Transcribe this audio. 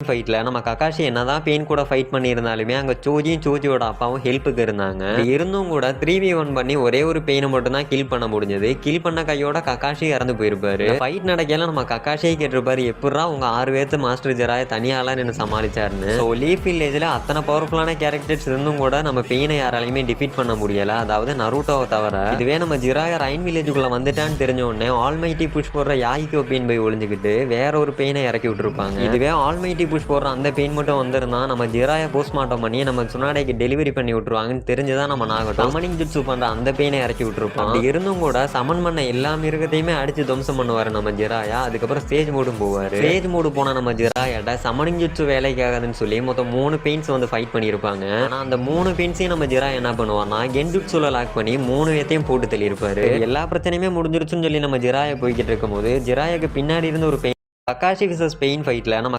ஃபைட்டில் நம்ம கக்காஷி என்னதான் பெயின் கூட ஃபைட் பண்ணியிருந்தாலுமே அங்கே சோஜியோட அப்பாவும் ஹெல்ப்புக்கு இருந்தாங்க. இருந்தும் கூட 3v1 பண்ணி ஒரே ஒரு பெயினை மட்டும் தான் கில் பண்ண முடிஞ்சது. கில் பண்ண கையோட கக்காஷி இறந்து போயிருப்பாரு. ஃபைட் நடக்கல நம்ம கக்காஷியை கேட்டிருப்பாரு, எப்படா உங்க 6 பேர்த்து மாஸ்டர் ஜிராய தனியாலாம் நின்று சமாளிச்சாருன்னு. ஸோ லீஃப் வில்லேஜில் அத்தனை பவர்ஃபுல்லான கேரக்டர்ஸ் இருந்தும் கூட நம்ம பெயினை யாராலையுமே டிஃபீட் பண்ண முடியல, அதாவது நருட்டோவை தவிர. இதுவே நம்ம ஜிராய ரைன் வில்லேஜுக்குள்ள வந்துட்டான்னு தெரிஞ்ச உடனே ஆல்மைட்டி புஷ் போடுற யாய்க்கோ பெயின் போய் ஒளிஞ்சுக்கிட்டு வேற ஒரு பெயினை இறக்கி விட்டுருப்பாங்க. இதுவே ஆல்மைட்டி புஷ் போடுற அந்த பெயின் மட்டும் வந்திருந்தா நம்ம ஜிராய போஸ்ட்மார்ட்டம் பண்ணி நம்ம சுனாடேக்கு டெலிவரி பண்ணி விட்டுருவாங்கன்னு தெரிஞ்சுதான் நம்ம நாகட்டும் சமனிங் ஜுட்சு பண்ற அந்த பெயினை இறக்கி விட்டுருப்பான். இருந்தும் கூட சமன் பண்ண எல்லா மிருகத்தையுமே அடிச்சு துவம்சம் பண்ணுவாரு நம்ம ஜிராயா. அதுக்கப்புறம் ஸ்டேஜ் மோடும் போவாரு. ஸ்டேஜ் மோடு போனா நம்ம ஜிராயாட்ட சமனிங் ஜுட்சு வேலைக்காகதுன்னு சொல்லி மொத்தம் 3 பெயின்ஸ் வந்து ஃபைட் பண்ணியிருப்பாங்க. ஆனா அந்த 3 பெயின்ஸையும் நம்ம ஜிராயா என்ன பண்ணுவார்னா கென்ஜுட்சுல லாக் பண்ணி 3 பேத்தையும் போட்டு தள்ளியிருப்பாரு. எல்லா பிரச்சனையுமே முடிஞ்சிருச்சுன்னு சொல்லி நம்ம ஜிராயா போய்கிட்டு இருக்கும் போது ஜிராயாக்கு பின்னாடி இருந்து ஒரு பெயின் கக்காஷி விசஸ் பெயின் ஃபைட்ல நம்ம